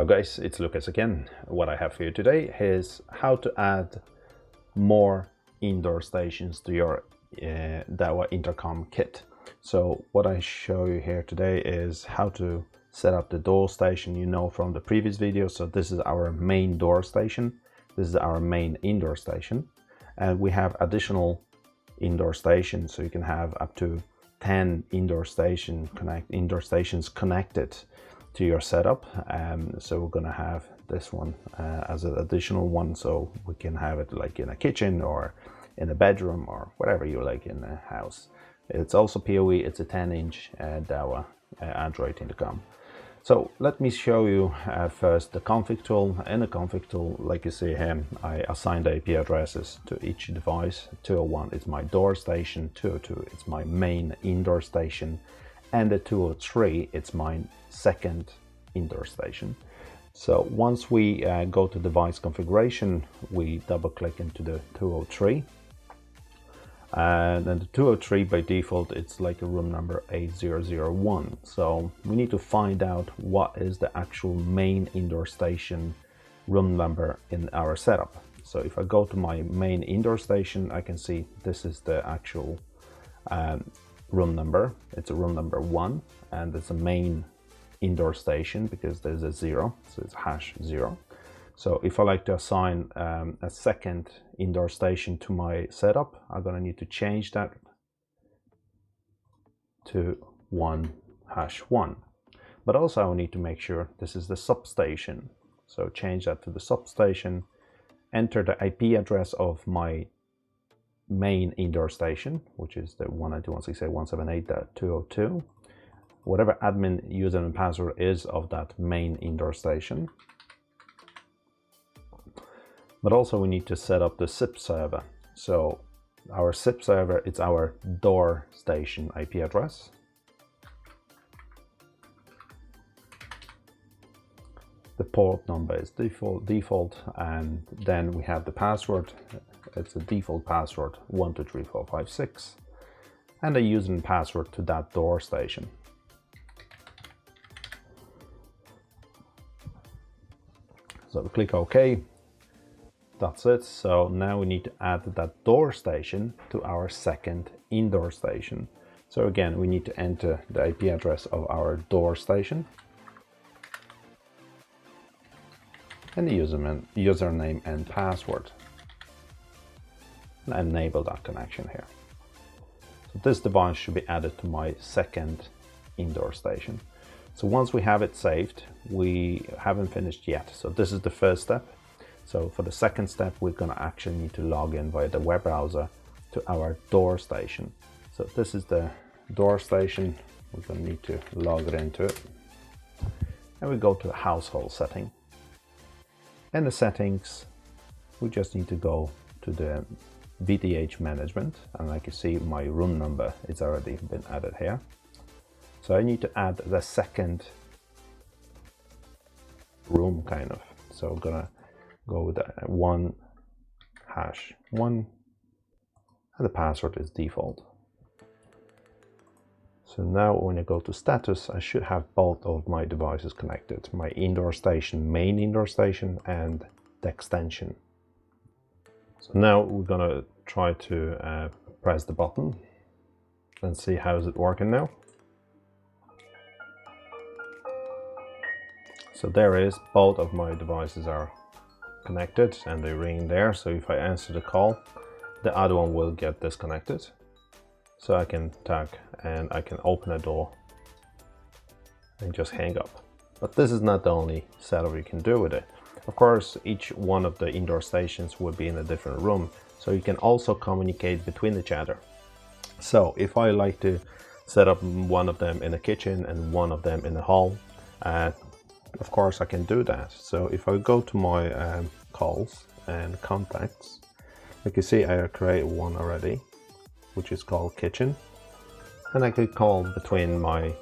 Hello guys, it's Lucas again. What I have for you today is how to add more indoor stations to your Dahua intercom kit. So what I show you here today is how to set up the door station, you know, from the previous video. So this is our main door station. This is our main indoor station. And we have additional indoor stations. So you can have up to 10 indoor stations connected to your setup. So we're gonna have this one as an additional one, so we can have it like in a kitchen or in a bedroom or whatever you like in the house. It's also PoE. It's a 10-inch Dahua Android intercom. So let me show you first the config tool. In the config tool, like you see here, I assigned IP addresses to each device. 201 is my door station, 202 it's my main indoor station, and the 203 it's my second indoor station. So once we go to device configuration, we double click into the 203, and then the 203 by default it's like a room number 8001. So we need to find out what is the actual main indoor station room number in our setup. So if I go to my main indoor station, I can see this is the actual room number. It's a room number 1, and it's a main indoor station because there's a 0, so it's #0. So if I like to assign a second indoor station to my setup, I'm gonna need to change that to 1#1. But also I need to make sure this is the substation. So change that to the substation, enter the IP address of my main indoor station, which is the 192.168.178.202, whatever admin user and password is of that main indoor station. But also we need to set up the SIP server. So our SIP server, it's our door station IP address. The port number is default, and then we have the password. It's a default password 123456, and a user and password to that door station. So we click OK. That's it. So now we need to add that door station to our second indoor station. So again, we need to enter the IP address of our door station and the username and password, and enable that connection here. So this device should be added to my second indoor station. So once we have it saved, we haven't finished yet. So this is the first step. So for the second step, we're gonna actually need to log in via the web browser to our door station. So this is the door station. We're gonna need to log it into it. And we go to the household setting. In the settings, we just need to go to the VDH management. And like you see, my room number is already been added here. So I need to add the second room kind of. So I'm gonna go with 1#1, and the password is default. So now when I go to status, I should have both of my devices connected, my indoor station, main indoor station, and the extension. So now we're gonna try to press the button and see how is it working now. So there is, both of my devices are connected and they ring there. So if I answer the call, the other one will get disconnected. So I can tag and I can open a door and just hang up. But this is not the only setup you can do with it. Of course, each one of the indoor stations will be in a different room, so you can also communicate between each other. So if I like to set up one of them in the kitchen and one of them in the hall, of course I can do that. So if I go to my calls and contacts, like you see, I create one already, which is called kitchen, and I could call between my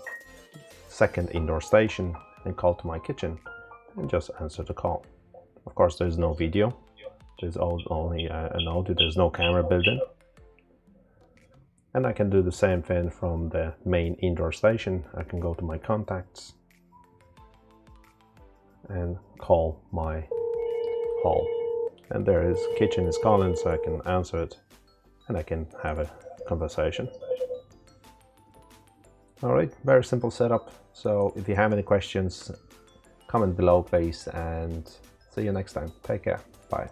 second indoor station and call to my kitchen and just answer the call. Of course, there's no video, there's only an audio, there's no camera built in. And I can do the same thing from the main indoor station. I can go to my contacts and call my hall. And there is kitchen is calling, so I can answer it and I can have a conversation. All right, very simple setup. So if you have any questions, comment below please, and see you next time. Take care. Bye.